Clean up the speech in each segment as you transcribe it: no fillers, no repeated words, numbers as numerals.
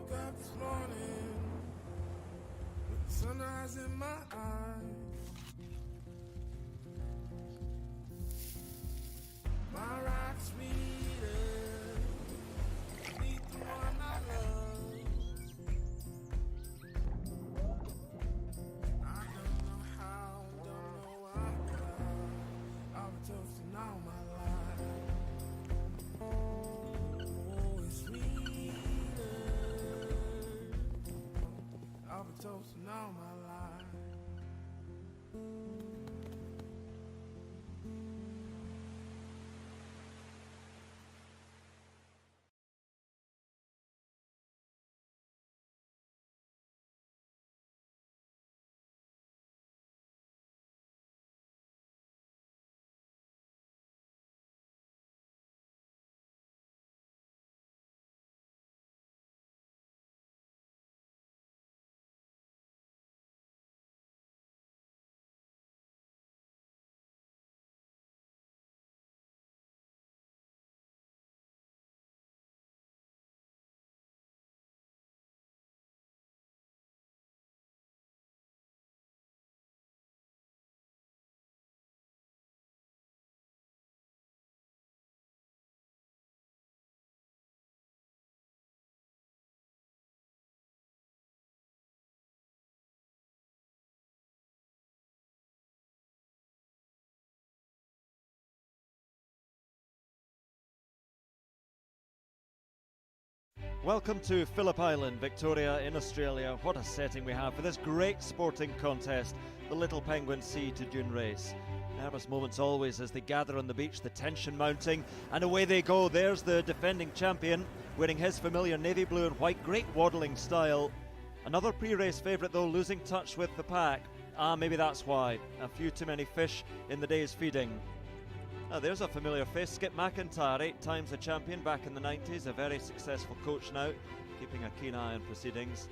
woke up this morning with the sunrise in my eyes. My ride sweeter, meet the one I love. I don't know how, don't know why, but I've been toasting all my life. Oh, it's sweeter. I've been toasting all my life. Welcome to Phillip Island, Victoria in Australia. What a setting we have for this great sporting contest, the Little Penguin Sea to Dune race. Nervous moments always as they gather on the beach, the tension mounting, and away they go. There's the defending champion, wearing his familiar navy blue and white, great waddling style. Another pre-race favourite though, losing touch with the pack. Maybe that's why. A few too many fish in the day's feeding. There's a familiar face, Skip McIntyre, 8 times a champion back in the 90s, a very successful coach now, keeping a keen eye on proceedings.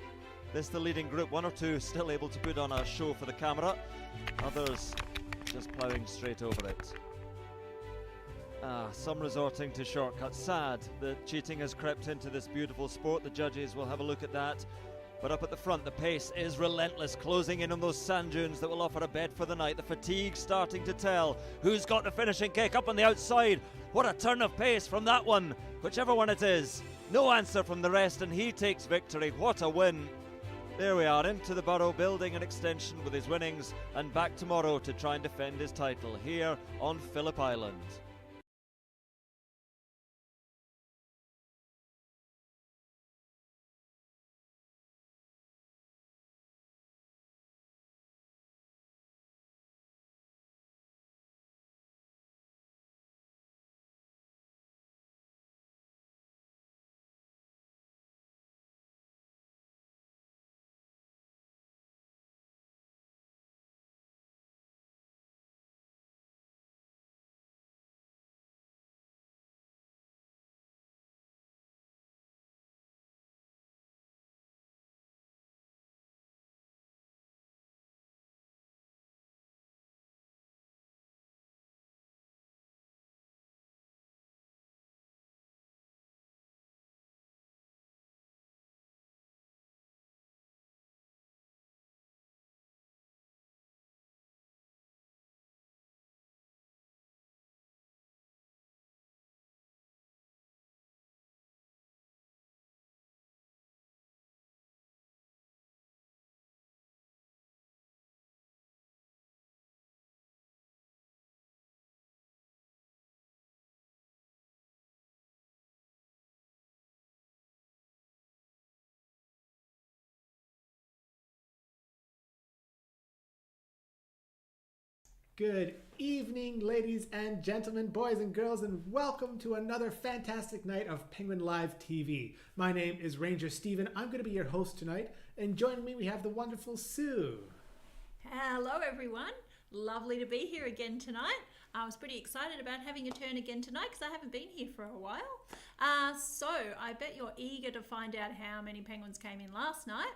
This the leading group, 1 or 2 still able to put on a show for the camera, others just ploughing straight over it. Some resorting to shortcuts. Sad that cheating has crept into this beautiful sport. The judges will have a look at that. But up at the front, the pace is relentless, closing in on those sand dunes that will offer a bed for the night. The fatigue starting to tell. Who's got the finishing kick up on the outside? What a turn of pace from that one, whichever one it is. No answer from the rest, and he takes victory. What a win. There we are, into the Burrow, building an extension with his winnings, and back tomorrow to try and defend his title here on Phillip Island. Good evening, ladies and gentlemen, boys and girls, and welcome to another fantastic night of Penguin Live TV. My name is Ranger Steven. I'm going to be your host tonight, and joining me we have the wonderful Sue. Hello everyone, lovely to be here again tonight. I was pretty excited about having a turn again tonight because I haven't been here for a while. So I bet you're eager to find out how many penguins came in last night.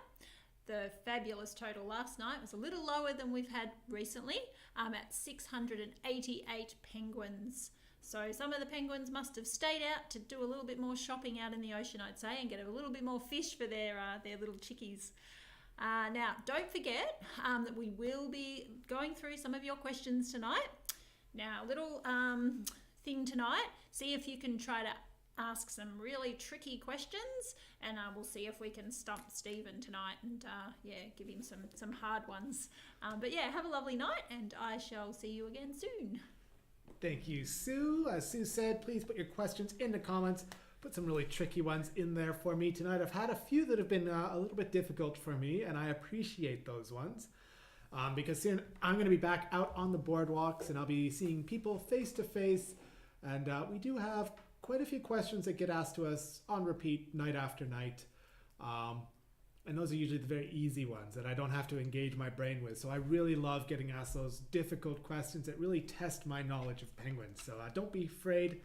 The fabulous total last night was a little lower than we've had recently, at 688 penguins. So some of the penguins must have stayed out to do a little bit more shopping out in the ocean, I'd say, and get a little bit more fish for their little chickies. Now, don't forget that we will be going through some of your questions tonight. Now, a little thing tonight, see if you can try to ask some really tricky questions, and we'll see if we can stump Stephen tonight and give him some hard ones. But yeah, have a lovely night, and I shall see you again soon. Thank you, Sue. As Sue said, please put your questions in the comments. Put some really tricky ones in there for me tonight. I've had a few that have been a little bit difficult for me, and I appreciate those ones. Because soon I'm going to be back out on the boardwalks, and I'll be seeing people face to face. And we do have quite a few questions that get asked to us on repeat night after night. And those are usually the very easy ones that I don't have to engage my brain with. So I really love getting asked those difficult questions that really test my knowledge of penguins. So don't be afraid.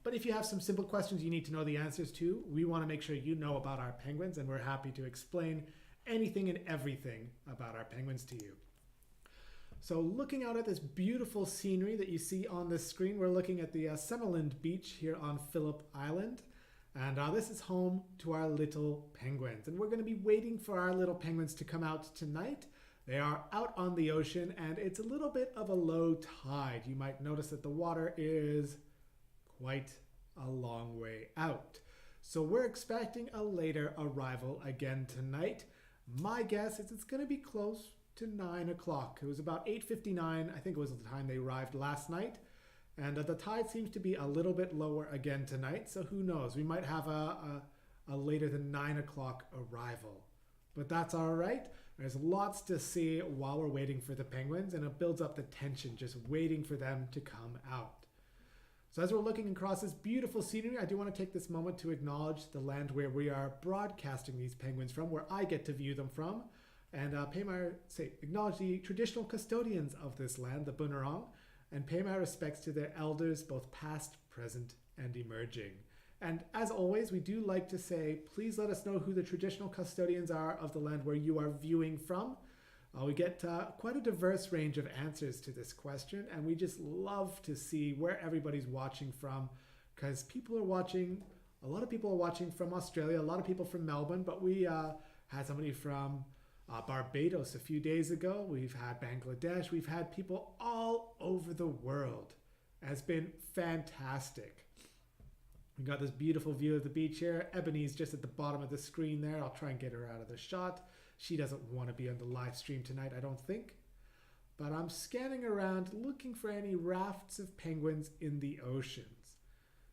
But if you have some simple questions you need to know the answers to, we want to make sure you know about our penguins, and we're happy to explain anything and everything about our penguins to you. So looking out at this beautiful scenery that you see on this screen, we're looking at the Summerland Beach here on Phillip Island. And this is home to our little penguins. And we're going to be waiting for our little penguins to come out tonight. They are out on the ocean, and it's a little bit of a low tide. You might notice that the water is quite a long way out. So we're expecting a later arrival again tonight. My guess is it's going to be close to 9 o'clock. It was about 8:59, I think it was the time they arrived last night. And the tide seems to be a little bit lower again tonight, so who knows? We might have a later than 9 o'clock arrival. But that's all right. There's lots to see while we're waiting for the penguins, and it builds up the tension just waiting for them to come out. So as we're looking across this beautiful scenery, I do want to take this moment to acknowledge the land where we are broadcasting these penguins from, where I get to view them from, and acknowledge the traditional custodians of this land, the Bunurong, and pay my respects to their elders, both past, present, and emerging. And as always, we do like to say, please let us know who the traditional custodians are of the land where you are viewing from. We get quite a diverse range of answers to this question, and we just love to see where everybody's watching from, because a lot of people are watching from Australia, a lot of people from Melbourne, but we had somebody from Barbados a few days ago. We've had Bangladesh. We've had people all over the world. It's been fantastic. We got this beautiful view of the beach here. Ebony's just at the bottom of the screen there. I'll try and get her out of the shot. She doesn't want to be on the live stream tonight, I don't think. But I'm scanning around looking for any rafts of penguins in the oceans.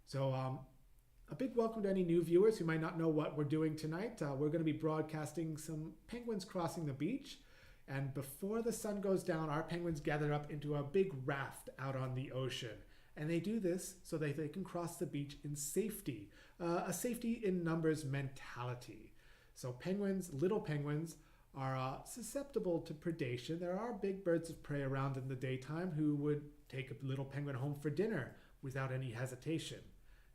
So a big welcome to any new viewers who might not know what we're doing tonight. We're going to be broadcasting some penguins crossing the beach. And before the sun goes down, our penguins gather up into a big raft out on the ocean. And they do this so that they can cross the beach in safety, a safety in numbers mentality. So little penguins, are susceptible to predation. There are big birds of prey around in the daytime who would take a little penguin home for dinner without any hesitation.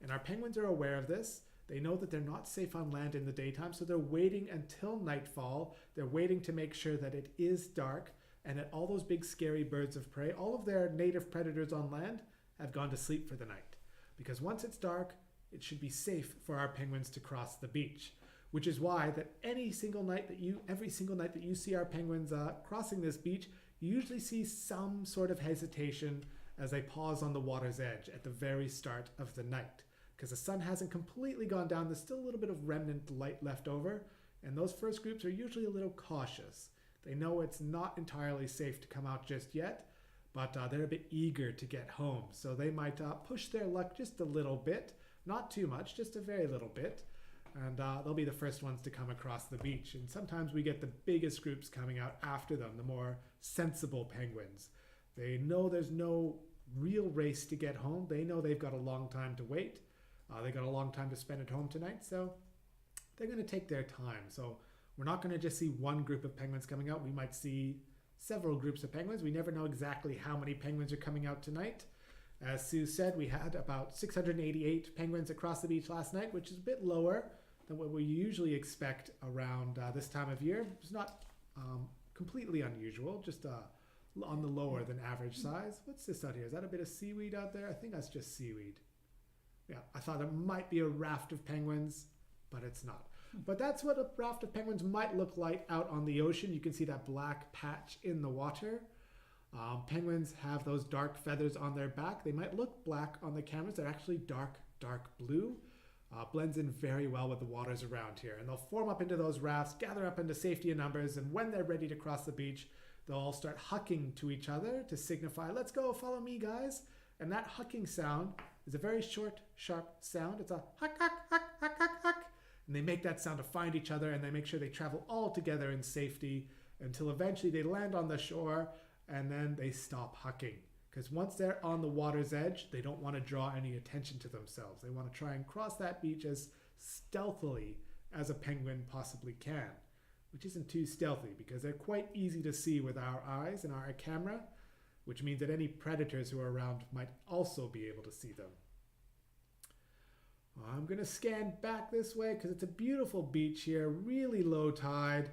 And our penguins are aware of this. They know that they're not safe on land in the daytime, so they're waiting until nightfall. They're waiting to make sure that it is dark and that all those big scary birds of prey, all of their native predators on land, have gone to sleep for the night. Because once it's dark, it should be safe for our penguins to cross the beach. Which is why that every single night that you see our penguins crossing this beach, you usually see some sort of hesitation as they pause on the water's edge at the very start of the night. Because the sun hasn't completely gone down, there's still a little bit of remnant light left over, and those first groups are usually a little cautious. They know it's not entirely safe to come out just yet, but they're a bit eager to get home. So they might push their luck just a little bit, not too much, just a very little bit. And they'll be the first ones to come across the beach. And sometimes we get the biggest groups coming out after them, the more sensible penguins. They know there's no real race to get home. They know they've got a long time to wait. They got a long time to spend at home tonight, so they're going to take their time. So we're not going to just see one group of penguins coming out. We might see several groups of penguins. We never know exactly how many penguins are coming out tonight. As Sue said, we had about 688 penguins across the beach last night, which is a bit lower than what we usually expect around this time of year. It's not completely unusual, just on the lower than average size. What's this out here? Is that a bit of seaweed out there? I think that's just seaweed. Yeah, I thought it might be a raft of penguins, but it's not. But that's what a raft of penguins might look like out on the ocean. You can see that black patch in the water. Penguins have those dark feathers on their back. They might look black on the cameras. They're actually dark blue. Blends in very well with the waters around here. And they'll form up into those rafts, gather up into safety in numbers, and when they're ready to cross the beach, they'll all start hucking to each other to signify, let's go, follow me, guys. And that hucking sound is a very short, sharp sound. It's a huck, huck, huck, huck, huck, huck. And they make that sound to find each other, and they make sure they travel all together in safety until eventually they land on the shore, and then they stop hucking. Because once they're on the water's edge, they don't want to draw any attention to themselves. They want to try and cross that beach as stealthily as a penguin possibly can, which isn't too stealthy because they're quite easy to see with our eyes and our camera, which means that any predators who are around might also be able to see them. I'm going to scan back this way because it's a beautiful beach here, really low tide.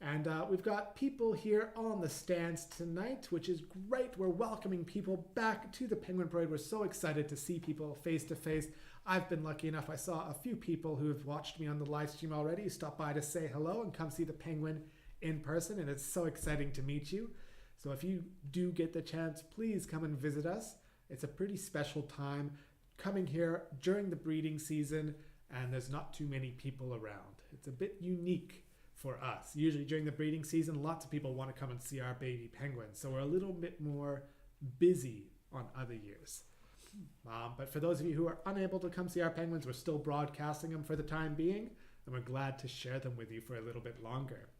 And we've got people here on the stands tonight, which is great. We're welcoming people back to the Penguin Parade. We're so excited to see people face to face. I've been lucky enough. I saw a few people who have watched me on the live stream already who stopped by to say hello and come see the Penguin in person. And it's so exciting to meet you. So if you do get the chance, please come and visit us. It's a pretty special time coming here during the breeding season, and there's not too many people around. It's a bit unique for us. Usually during the breeding season, lots of people want to come and see our baby penguins, so we're a little bit more busy on other years. But for those of you who are unable to come see our penguins, we're still broadcasting them for the time being, and we're glad to share them with you for a little bit longer.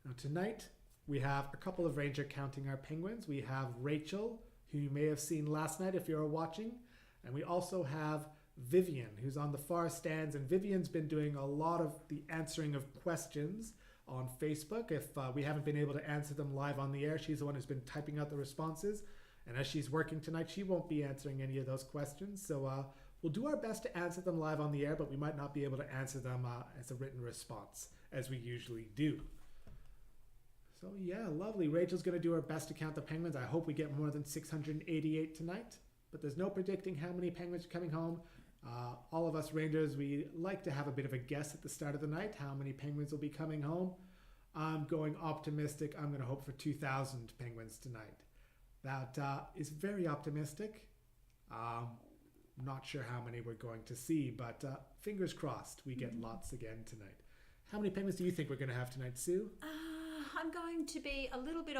Now tonight, we have a couple of ranger counting our penguins. We have Rachel, who you may have seen last night if you're watching, and we also have Vivian, who's on the far stands, and Vivian's been doing a lot of the answering of questions on Facebook. If we haven't been able to answer them live on the air, she's the one who's been typing out the responses, and as she's working tonight, she won't be answering any of those questions, so we'll do our best to answer them live on the air, but we might not be able to answer them as a written response, as we usually do. So yeah, lovely. Rachel's going to do her best to count the penguins. I hope we get more than 688 tonight, but there's no predicting how many penguins are coming home. All of us rangers, we like to have a bit of a guess at the start of the night how many penguins will be coming home. I'm going optimistic. I'm going to hope for 2,000 penguins tonight. That is very optimistic. Not sure how many we're going to see, but fingers crossed we get lots again tonight. How many penguins do you think we're going to have tonight, Sue? I'm going to be a little bit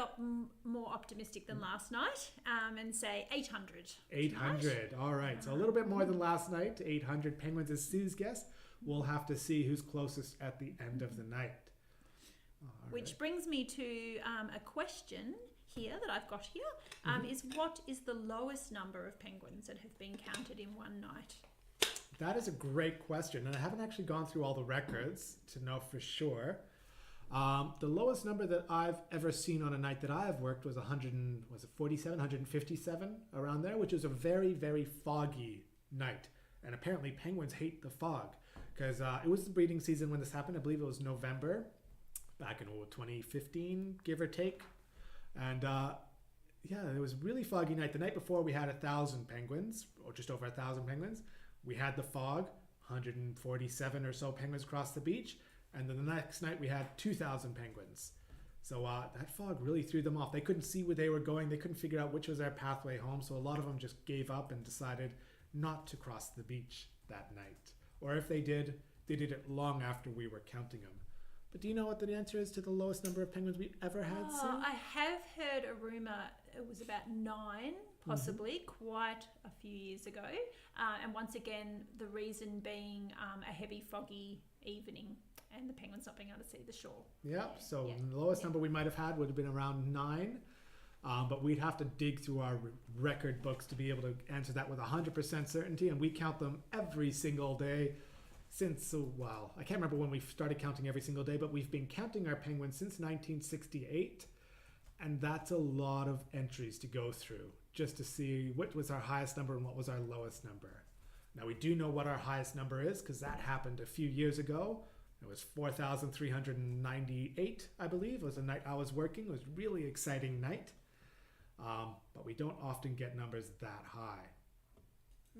more optimistic than last night and say 800. 800. All right. So a little bit more than last night. 800 penguins is Sue's guess. We'll have to see who's closest at the end of the night. Which brings me to a question here that I've got here. Is what is the lowest number of penguins that have been counted in one night? That is a great question. And I haven't actually gone through all the records to know for sure. The lowest number that I've ever seen on a night that I've worked was 157, around there, which is a very, very foggy night. And apparently penguins hate the fog because it was the breeding season when this happened. I believe it was November back in 2015, give or take. And yeah, it was a really foggy night. The night before we had 1,000 penguins, or just over 1,000 penguins. We had the fog, 147 or so penguins across the beach. And then the next night we had 2,000 penguins. So that fog really threw them off. They couldn't see where they were going. They couldn't figure out which was their pathway home. So a lot of them just gave up and decided not to cross the beach that night. Or if they did it long after we were counting them. But do you know what the answer is to the lowest number of penguins we've ever had, Sue? I have heard a rumour it was about 9, possibly, quite a few years ago. And once again, the reason being a heavy, foggy evening and the penguins not being able to see the shore. Yep, so the lowest number we might have had would have been around 9. But we'd have to dig through our record books to be able to answer that with 100% certainty. And we count them every single day since, well, I can't remember when we started counting every single day, but we've been counting our penguins since 1968. And that's a lot of entries to go through just to see what was our highest number and what was our lowest number. Now, we do know what our highest number is because that happened a few years ago. It was 4,398, I believe. It was the night I was working. It was a really exciting night. But we don't often get numbers that high.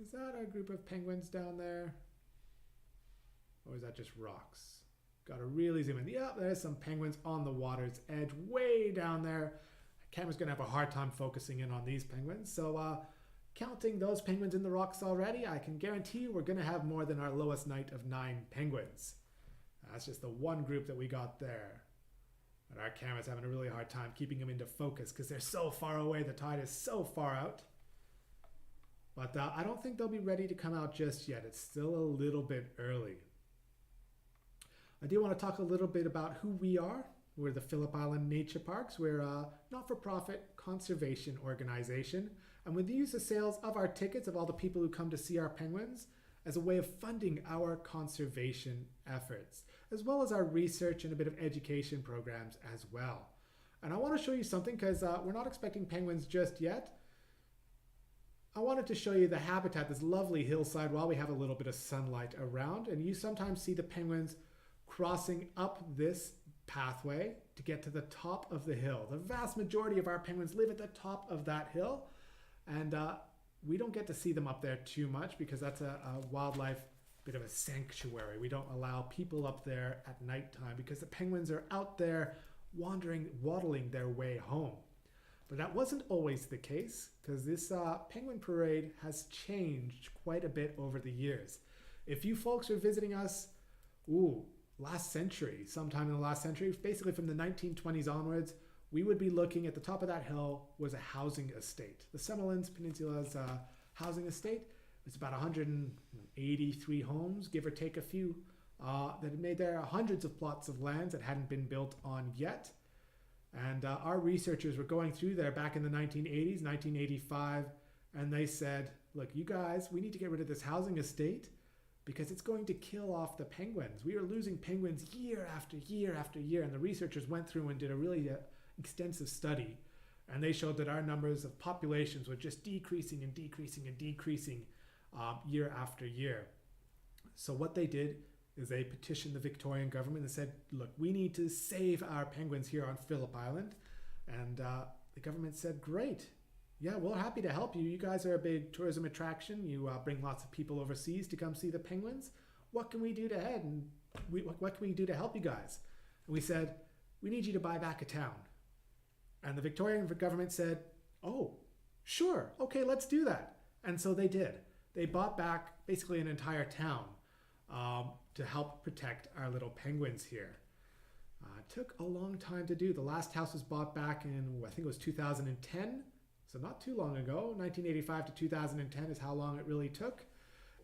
Is that a group of penguins down there? Or is that just rocks? Got to really zoom in. Yeah, there's some penguins on the water's edge way down there. Camera's going to have a hard time focusing in on these penguins. So counting those penguins in the rocks already, I can guarantee you we're going to have more than our lowest night of 9 penguins. That's just the one group that we got there. But our camera's having a really hard time keeping them into focus because they're so far away. The tide is so far out. But I don't think they'll be ready to come out just yet. It's still a little bit early. I do want to talk a little bit about who we are. We're the Phillip Island Nature Parks. We're a not-for-profit conservation organization. And we use the sales of our tickets, of all the people who come to see our penguins, as a way of funding our conservation efforts, as well as our research and a bit of education programs as well. And I want to show you something because we're not expecting penguins just yet. I wanted to show you the habitat, this lovely hillside, while we have a little bit of sunlight around. And you sometimes see the penguins crossing up this pathway to get to the top of the hill. The vast majority of our penguins live at the top of that hill. And we don't get to see them up there too much because that's a wildlife bit of a sanctuary. We don't allow people up there at nighttime because the penguins are out there wandering, waddling their way home. But that wasn't always the case because this penguin parade has changed quite a bit over the years. If you folks are visiting us, last century, sometime in the last century, basically from the 1920s onwards, we would be looking at the top of that hill was a housing estate. The Summerlands Peninsula's housing estate. It's about 183 homes, give or take a few, that had made there hundreds of plots of lands that hadn't been built on yet. And our researchers were going through there back in the 1980s, 1985, and they said, look, you guys, we need to get rid of this housing estate because it's going to kill off the penguins. We are losing penguins year after year after year. And the researchers went through and did a really extensive study. And they showed that our numbers of populations were just decreasing and decreasing and decreasing year after year. So what they did is they petitioned the Victorian government and said, look, we need to save our penguins here on Phillip Island. And the government said, great. Yeah, we're happy to help you. You guys are a big tourism attraction. You bring lots of people overseas to come see the penguins. What can we do to head? And what can we do to help you guys? And we said, we need you to buy back a town. And the Victorian government said, oh, sure. Okay, let's do that. And so they did. They bought back basically an entire town to help protect our little penguins here. It took a long time to do. The last house was bought back in, I think it was 2010. So not too long ago. 1985 to 2010 is how long it really took.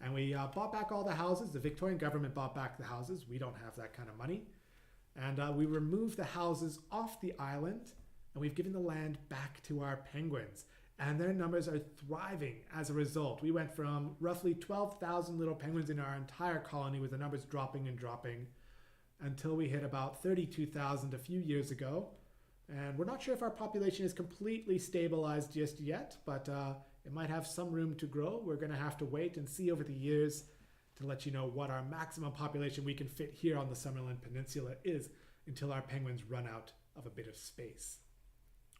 And we bought back all the houses. The Victorian government bought back the houses. We don't have that kind of money. And we removed the houses off the island. And we've given the land back to our penguins. And their numbers are thriving as a result. We went from roughly 12,000 little penguins in our entire colony, with the numbers dropping and dropping, until we hit about 32,000 a few years ago. And we're not sure if our population is completely stabilized just yet, but it might have some room to grow. We're going to have to wait and see over the years to let you know what our maximum population we can fit here on the Summerland Peninsula is until our penguins run out of a bit of space.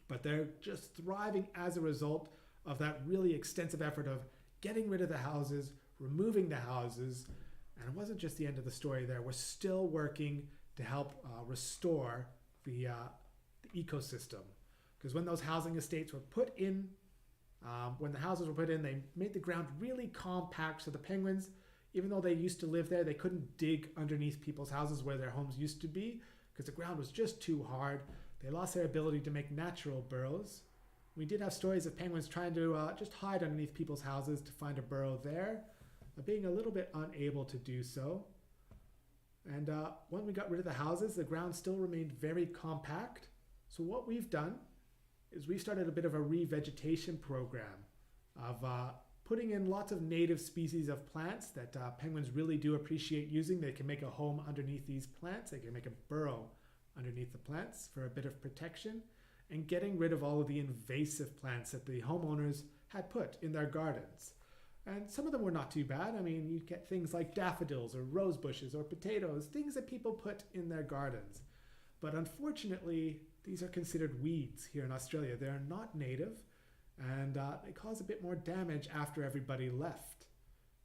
But they're just thriving as a result of that really extensive effort of getting rid of the houses, removing the houses. And it wasn't just the end of the story there. We're still working to help restore the ecosystem. Because when those housing estates were put in, when the houses were put in, they made the ground really compact. So the penguins, even though they used to live there, they couldn't dig underneath people's houses where their homes used to be because the ground was just too hard. They lost their ability to make natural burrows. We did have stories of penguins trying to just hide underneath people's houses to find a burrow there, being a little bit unable to do so. And when we got rid of the houses, the ground still remained very compact. So what we've done is we started a bit of a revegetation program of putting in lots of native species of plants that penguins really do appreciate using. They can make a home underneath these plants. They can make a burrow underneath the plants for a bit of protection, and getting rid of all of the invasive plants that the homeowners had put in their gardens. And some of them were not too bad. I mean, you get things like daffodils or rose bushes or potatoes, things that people put in their gardens. But unfortunately, these are considered weeds here in Australia. They're not native, and they cause a bit more damage after everybody left.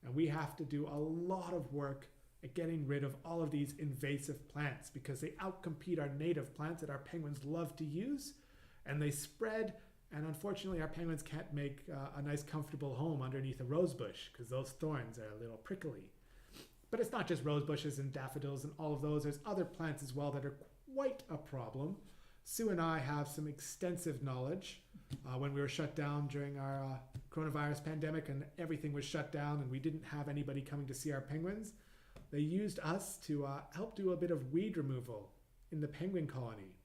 And we have to do a lot of work at getting rid of all of these invasive plants because they outcompete our native plants that our penguins love to use, and they spread. And unfortunately, our penguins can't make a nice comfortable home underneath a rose bush because those thorns are a little prickly. But it's not just rose bushes and daffodils and all of those. There's other plants as well that are quite a problem. Sue and I have some extensive knowledge. When we were shut down during our coronavirus pandemic and everything was shut down and we didn't have anybody coming to see our penguins, they used us to help do a bit of weed removal in the penguin colony.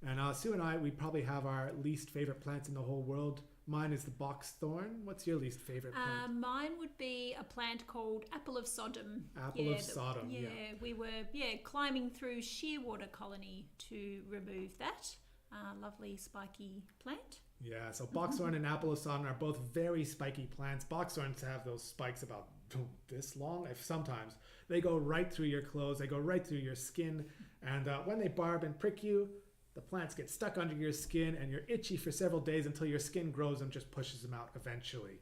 And Sue and I, we probably have our least favorite plants in the whole world. Mine is the box thorn. What's your least favorite plant? Mine would be a plant called Apple of Sodom. Apple of Sodom, yeah. We were climbing through Shearwater Colony to remove that lovely spiky plant. Yeah, so boxthorn and apple of Sodom are both very spiky plants. Boxthorns have those spikes about this long. If sometimes they go right through your clothes, they go right through your skin, and when they barb and prick you, the plants get stuck under your skin and you're itchy for several days until your skin grows and just pushes them out eventually.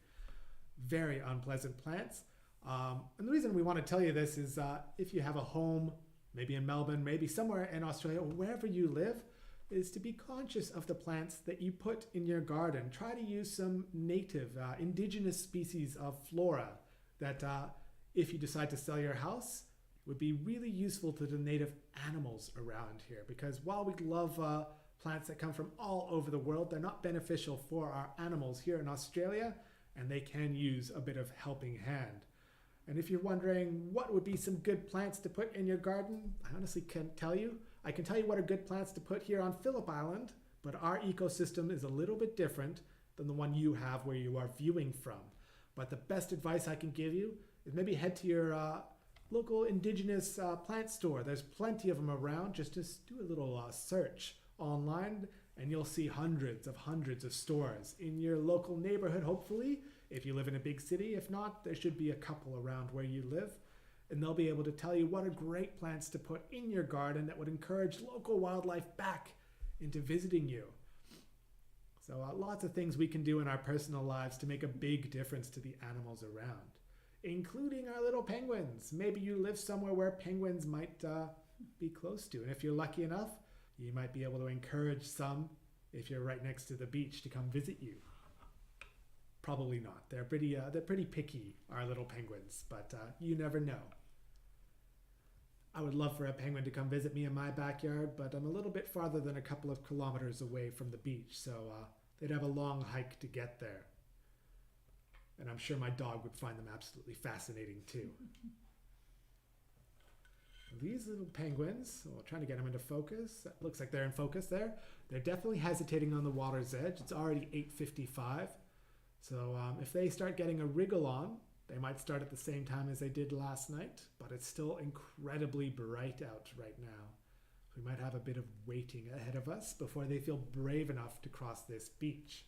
Very unpleasant plants. And the reason we want to tell you this is if you have a home, maybe in Melbourne, maybe somewhere in Australia, or wherever you live, is to be conscious of the plants that you put in your garden. Try to use some native, indigenous species of flora that if you decide to sell your house, would be really useful to the native animals around here, because while we love plants that come from all over the world, they're not beneficial for our animals here in Australia, and they can use a bit of helping hand. And if you're wondering what would be some good plants to put in your garden, I honestly can't tell you. I can tell you what are good plants to put here on Phillip Island, but our ecosystem is a little bit different than the one you have where you are viewing from. But the best advice I can give you is maybe head to your local indigenous plant store. There's plenty of them around. Just do a little search online and you'll see hundreds of stores in your local neighborhood, hopefully, if you live in a big city. If not, there should be a couple around where you live, and they'll be able to tell you what are great plants to put in your garden that would encourage local wildlife back into visiting you. So lots of things we can do in our personal lives to make a big difference to the animals around, including our little penguins. Maybe you live somewhere where penguins might be close to. And if you're lucky enough, you might be able to encourage some, if you're right next to the beach, to come visit you. Probably not. They're pretty picky, our little penguins, but you never know. I would love for a penguin to come visit me in my backyard, but I'm a little bit farther than a couple of kilometers away from the beach, so they'd have a long hike to get there. And I'm sure my dog would find them absolutely fascinating too. These little penguins, well, trying to get them into focus. Looks like they're in focus there. They're definitely hesitating on the water's edge. It's already 8:55. So if they start getting a wriggle on, they might start at the same time as they did last night, but it's still incredibly bright out right now. We might have a bit of waiting ahead of us before they feel brave enough to cross this beach.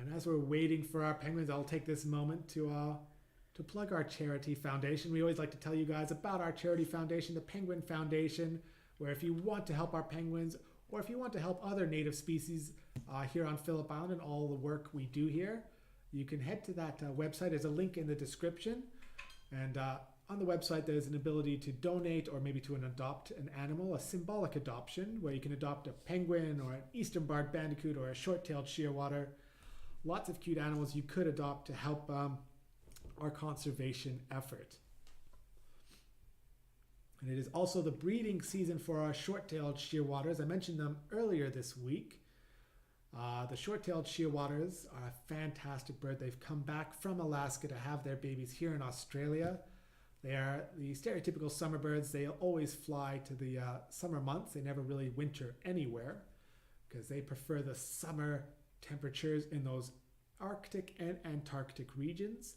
And as we're waiting for our penguins, I'll take this moment to plug our charity foundation. We always like to tell you guys about our charity foundation, the Penguin Foundation, where if you want to help our penguins, or if you want to help other native species here on Phillip Island and all the work we do here, you can head to that website. There's a link in the description. And on the website, there's an ability to donate or maybe to adopt an animal, a symbolic adoption, where you can adopt a penguin or an eastern barred bandicoot or a short-tailed shearwater. Lots of cute animals you could adopt to help our conservation effort. And it is also the breeding season for our short-tailed shearwaters. I mentioned them earlier this week. The short-tailed shearwaters are a fantastic bird. They've come back from Alaska to have their babies here in Australia. They are the stereotypical summer birds. They always fly to the summer months. They never really winter anywhere because they prefer the summer temperatures in those Arctic and Antarctic regions.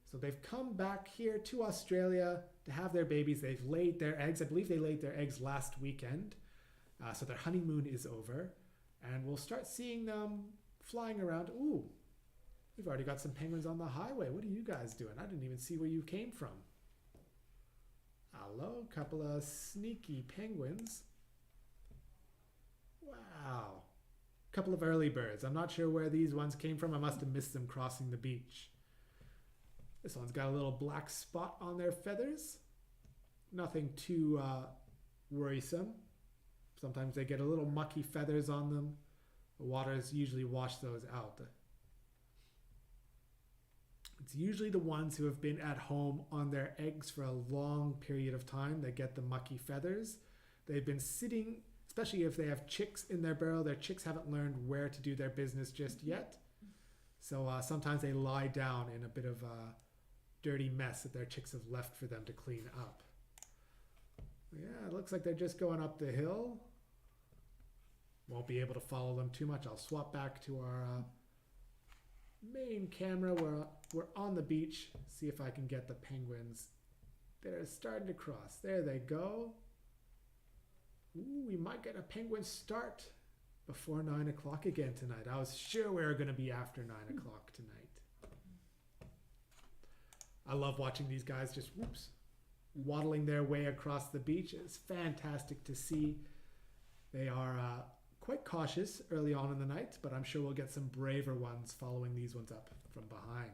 So they've come back here to Australia to have their babies. They've laid their eggs. I believe they laid their eggs last weekend. So their honeymoon is over. And we'll start seeing them flying around. Ooh, we we've already got some penguins on the highway. What are you guys doing? I didn't even see where you came from. Hello, couple of sneaky penguins. Wow. Couple of early birds. I'm not sure where these ones came from. I must have missed them crossing the beach. This one's got a little black spot on their feathers. Nothing too worrisome. Sometimes they get a little mucky feathers on them. The waters usually wash those out. It's usually the ones who have been at home on their eggs for a long period of time that get the mucky feathers. They've been sitting, especially if they have chicks in their burrow. Their chicks haven't learned where to do their business just yet. So sometimes they lie down in a bit of a dirty mess that their chicks have left for them to clean up. Yeah, it looks like they're just going up the hill. Won't be able to follow them too much. I'll swap back to our main camera where we're on the beach. See if I can get the penguins that are starting to cross. There they go. Ooh, we might get a penguin start before 9 o'clock again tonight. I was sure we were going to be after 9 o'clock tonight. I love watching these guys just waddling their way across the beach. It's fantastic to see. They are quite cautious early on in the night, but I'm sure we'll get some braver ones following these ones up from behind.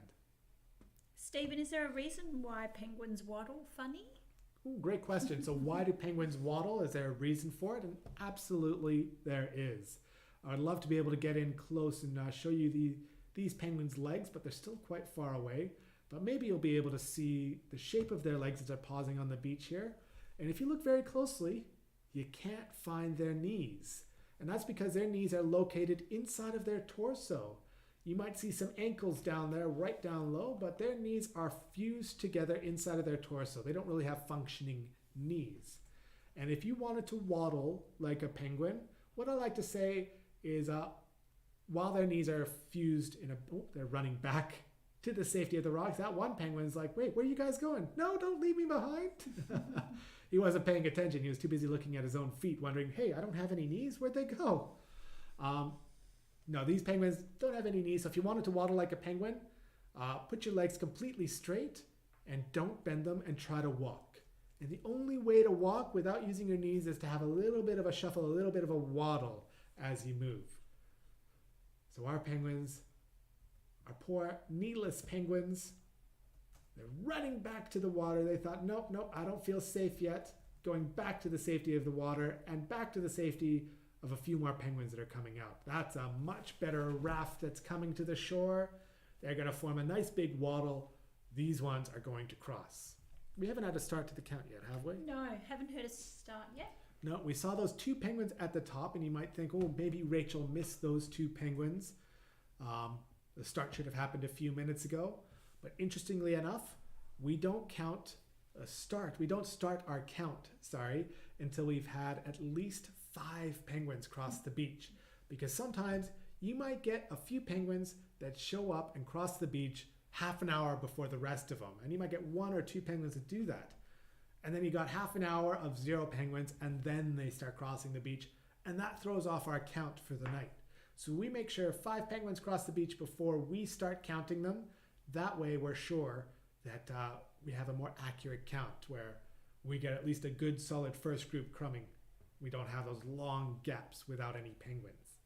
Stephen, is there a reason why penguins waddle funny? Ooh, great question. So why do penguins waddle? Is there a reason for it? And absolutely there is. I'd love to be able to get in close and show you these penguins' legs, but they're still quite far away. But maybe you'll be able to see the shape of their legs as they're pausing on the beach here. And if you look very closely, you can't find their knees. And that's because their knees are located inside of their torso. You might see some ankles down there, right down low, but their knees are fused together inside of their torso. They don't really have functioning knees. And if you wanted to waddle like a penguin, what I like to say is while their knees are fused they're running back to the safety of the rocks. That one penguin's like, wait, where are you guys going? No, don't leave me behind. He wasn't paying attention. He was too busy looking at his own feet, wondering, hey, I don't have any knees. Where'd they go? No, these penguins don't have any knees. So if you wanted to waddle like a penguin, put your legs completely straight and don't bend them and try to walk. And the only way to walk without using your knees is to have a little bit of a shuffle, a little bit of a waddle as you move. So our penguins, our poor kneeless penguins, they're running back to the water. They thought, nope, I don't feel safe yet. Going back to the safety of the water and back to the safety of a few more penguins that are coming out. That's a much better raft that's coming to the shore. They're going to form a nice big waddle. These ones are going to cross. We haven't had a start to the count yet, have we? No, haven't heard us start yet. No, we saw those two penguins at the top, and you might think, oh, maybe Rachel missed those two penguins. The start should have happened a few minutes ago. But interestingly enough, we don't count a start. We don't start our count, until we've had at least 5 penguins cross the beach. Because sometimes you might get a few penguins that show up and cross the beach half an hour before the rest of them. And you might get 1 or 2 penguins that do that. And then you got half an hour of 0 penguins, and then they start crossing the beach. And that throws off our count for the night. So we make sure 5 penguins cross the beach before we start counting them. That way we're sure that we have a more accurate count where we get at least a good solid first group coming. We don't have those long gaps without any penguins.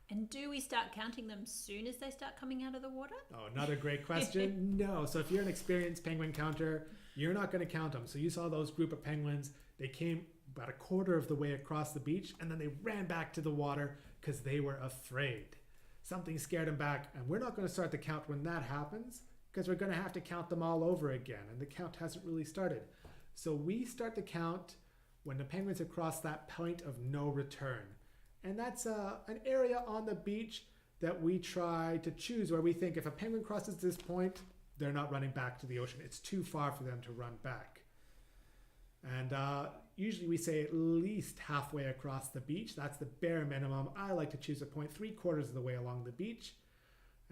And do we start counting them soon as they start coming out of the water? Oh, another great question. No. So if you're an experienced penguin counter, you're not going to count them. So you saw those group of penguins. They came about a quarter of the way across the beach, and then they ran back to the water because they were afraid. Something scared them back, and we're not going to start the count when that happens because we're going to have to count them all over again, and the count hasn't really started. So we start the count when the penguins have crossed that point of no return. And that's an area on the beach that we try to choose where we think if a penguin crosses this point, they're not running back to the ocean. It's too far for them to run back. And usually we say at least halfway across the beach. That's the bare minimum. I like to choose a point 3/4 of the way along the beach.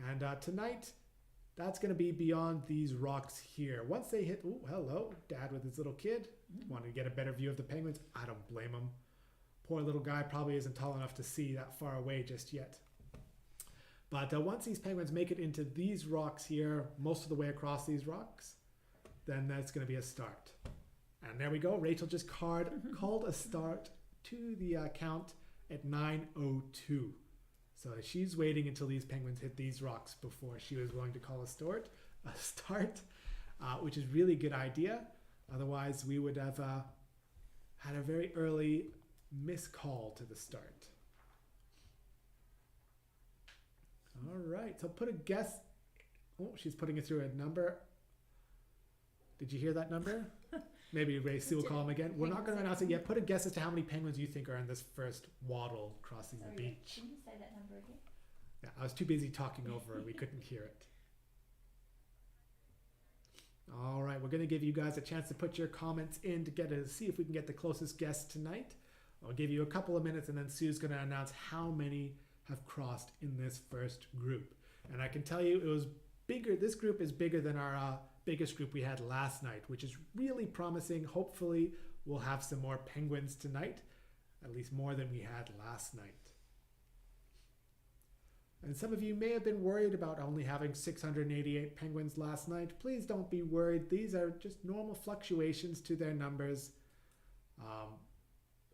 And tonight, that's going to be beyond these rocks here. Once they hit, oh, hello, Dad with his little kid. Wanted to get a better view of the penguins. I don't blame him. Poor little guy probably isn't tall enough to see that far away just yet. But once these penguins make it into these rocks here, most of the way across these rocks, then that's going to be a start. And there we go. Rachel just called a start to the count at 9:02. So she's waiting until these penguins hit these rocks before she was willing to call a start, which is really good idea. Otherwise, we would have had a very early miscall to the start. All right, so put a guess. Oh, she's putting it through a number. Did you hear that number? Maybe Ray Sue will call him again. We're not going to announce it yet. Put a guess as to how many penguins you think are in this first waddle crossing the beach. Can you say that number again? Yeah, I was too busy talking over it. We couldn't hear it. All right, we're going to give you guys a chance to put your comments in to see if we can get the closest guess tonight. I'll give you a couple of minutes, and then Sue's going to announce how many have crossed in this first group. And I can tell you it was bigger. This group is bigger than our biggest group we had last night, which is really promising. Hopefully we'll have some more penguins tonight, at least more than we had last night. And some of you may have been worried about only having 688 penguins last night. Please don't be worried. These are just normal fluctuations to their numbers.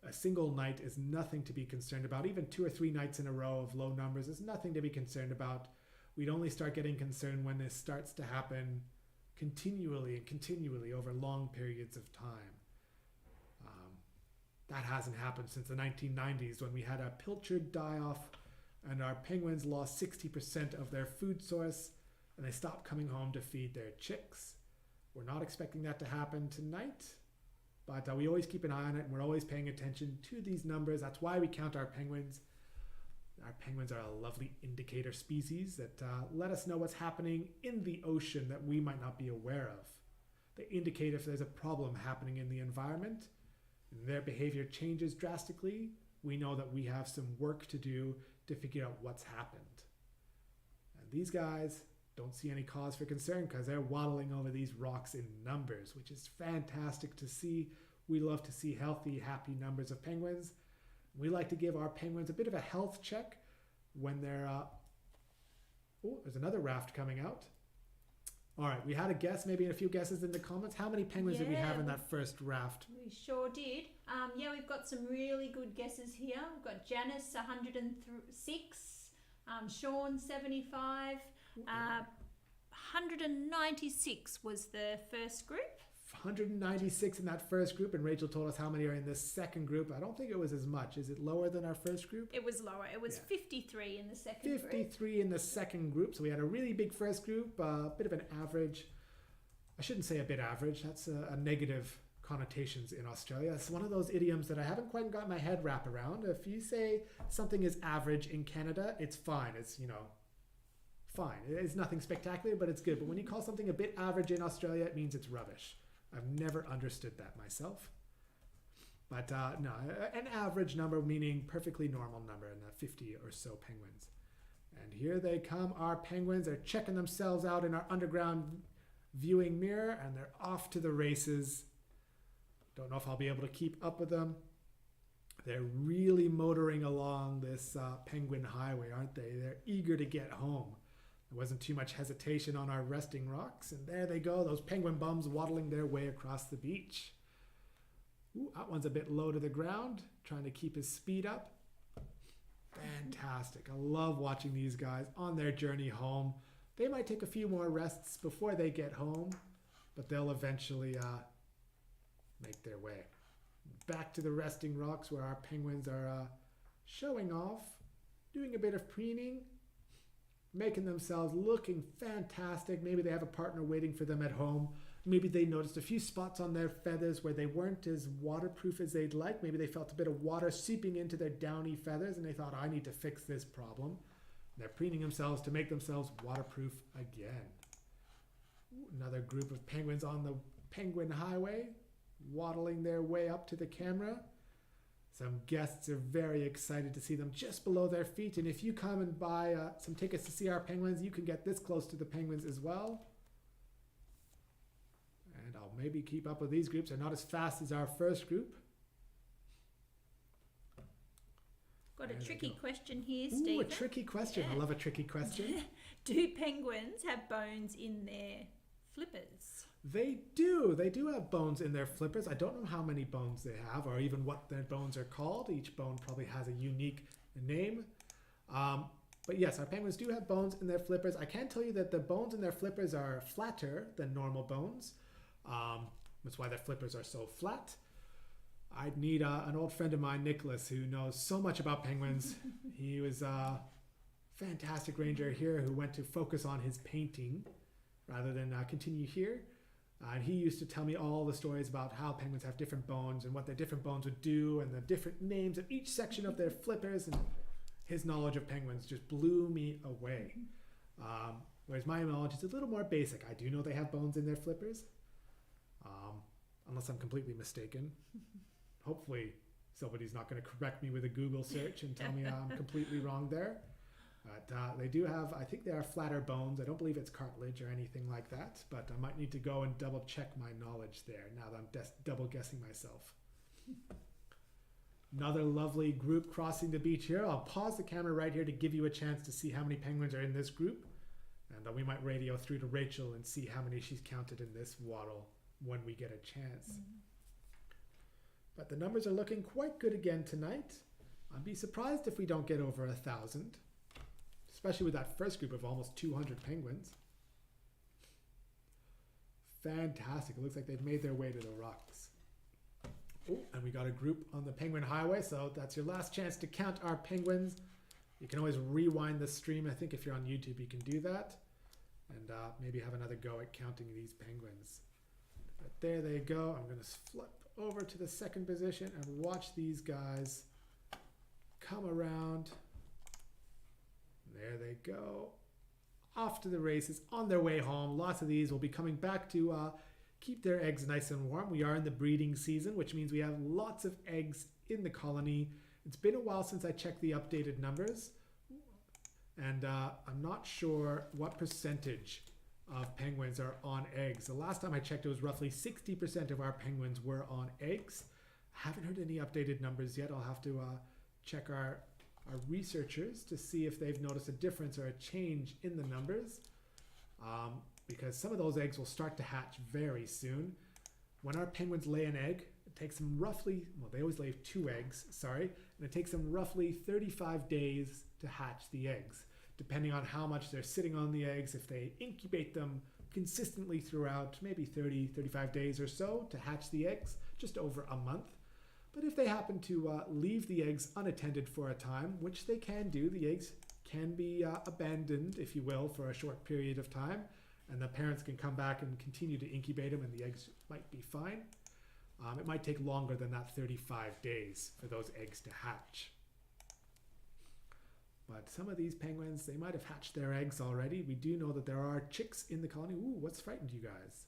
A single night is nothing to be concerned about. Even 2 or 3 nights in a row of low numbers is nothing to be concerned about. We'd only start getting concerned when this starts to happen continually over long periods of time. That hasn't happened since the 1990s when we had a pilchard die-off and our penguins lost 60% of their food source and they stopped coming home to feed their chicks. We're not expecting that to happen tonight, but we always keep an eye on it and we're always paying attention to these numbers. That's why we count our penguins. Our penguins are a lovely indicator species that let us know what's happening in the ocean that we might not be aware of. They indicate if there's a problem happening in the environment and their behavior changes drastically, we know that we have some work to do to figure out what's happened. And these guys don't see any cause for concern because they're waddling over these rocks in numbers, which is fantastic to see. We love to see healthy, happy numbers of penguins. We like to give our penguins a bit of a health check when they're... Oh, there's another raft coming out. All right, we had a guess, maybe a few guesses in the comments. How many penguins did we have in that first raft? We sure did. Yeah, we've got some really good guesses here. We've got Janice, 106, Sean, 75, 196 was the first group. 196 in that first group, and Rachel told us how many are in this second group. I don't think it was as much. Is it lower than our first group? It was lower. It was 53 in the second group. 53 in the second group. So we had a really big first group, a bit of an average. I shouldn't say a bit average. That's a negative connotations in Australia. It's one of those idioms that I haven't quite got my head wrapped around. If you say something is average in Canada, it's fine. It's, fine. It's nothing spectacular, but it's good. But when you call something a bit average in Australia, it means it's rubbish. I've never understood that myself. But no, an average number meaning perfectly normal number in the 50 or so penguins. And here they come, our penguins. They're checking themselves out in our underground viewing mirror, and they're off to the races. Don't know if I'll be able to keep up with them. They're really motoring along this penguin highway, aren't they? They're eager to get home. There wasn't too much hesitation on our resting rocks, and there they go, those penguin bums waddling their way across the beach. Ooh, that one's a bit low to the ground, trying to keep his speed up. Fantastic. I love watching these guys on their journey home. They might take a few more rests before they get home, but they'll eventually make their way. Back to the resting rocks where our penguins are showing off, doing a bit of preening, making themselves looking fantastic. Maybe they have a partner waiting for them at home. Maybe they noticed a few spots on their feathers where they weren't as waterproof as they'd like. Maybe they felt a bit of water seeping into their downy feathers and they thought, I need to fix this problem. And they're preening themselves to make themselves waterproof again. Ooh, another group of penguins on the penguin highway, waddling their way up to the camera. Some guests are very excited to see them just below their feet. And if you come and buy some tickets to see our penguins, you can get this close to the penguins as well. And I'll maybe keep up with these groups. They're not as fast as our first group. Got a There they tricky go. question here, Ooh, Stephen. a tricky question. I Yeah. love a tricky question. Do penguins have bones in their flippers? They do. They do have bones in their flippers. I don't know how many bones they have or even what their bones are called. Each bone probably has a unique name. But yes, our penguins do have bones in their flippers. I can tell you that the bones in their flippers are flatter than normal bones. That's why their flippers are so flat. I'd need an old friend of mine, Nicholas, who knows so much about penguins. He was a fantastic ranger here who went to focus on his painting rather than continue here. And he used to tell me all the stories about how penguins have different bones and what their different bones would do and the different names of each section of their flippers. And his knowledge of penguins just blew me away. Whereas my knowledge is a little more basic. I do know they have bones in their flippers, unless I'm completely mistaken. Hopefully somebody's not going to correct me with a Google search and tell me I'm completely wrong there. But they do have, I think they are flatter bones. I don't believe it's cartilage or anything like that, but I might need to go and double check my knowledge there now that I'm double guessing myself. Another lovely group crossing the beach here. I'll pause the camera right here to give you a chance to see how many penguins are in this group. And we might radio through to Rachel and see how many she's counted in this waddle when we get a chance. But the numbers are looking quite good again tonight. I'd be surprised if we don't get over 1,000, especially with that first group of almost 200 penguins. Fantastic. It looks like they've made their way to the rocks. Oh, and we got a group on the Penguin Highway, so that's your last chance to count our penguins. You can always rewind the stream. I think if you're on YouTube, you can do that. And maybe have another go at counting these penguins. But there they go. I'm going to flip over to the second position and watch these guys come around. There they go. Off to the races, on their way home. Lots of these will be coming back to keep their eggs nice and warm. We are in the breeding season, which means we have lots of eggs in the colony. It's been a while since I checked the updated numbers, and I'm not sure what percentage of penguins are on eggs. The last time I checked, it was roughly 60% of our penguins were on eggs. I haven't heard any updated numbers yet. I'll have to check our researchers to see if they've noticed a difference or a change in the numbers, because some of those eggs will start to hatch very soon. When our penguins lay an egg, it takes them roughly, well, they always lay 2 eggs, sorry, and it takes them roughly 35 days to hatch the eggs, depending on how much they're sitting on the eggs. If they incubate them consistently throughout maybe 30, 35 days or so to hatch the eggs, just over a month. But if they happen to leave the eggs unattended for a time, which they can do, the eggs can be abandoned, if you will, for a short period of time, and the parents can come back and continue to incubate them and the eggs might be fine. It might take longer than that 35 days for those eggs to hatch. But some of these penguins, they might have hatched their eggs already. We do know that there are chicks in the colony. Ooh, what's frightened you guys?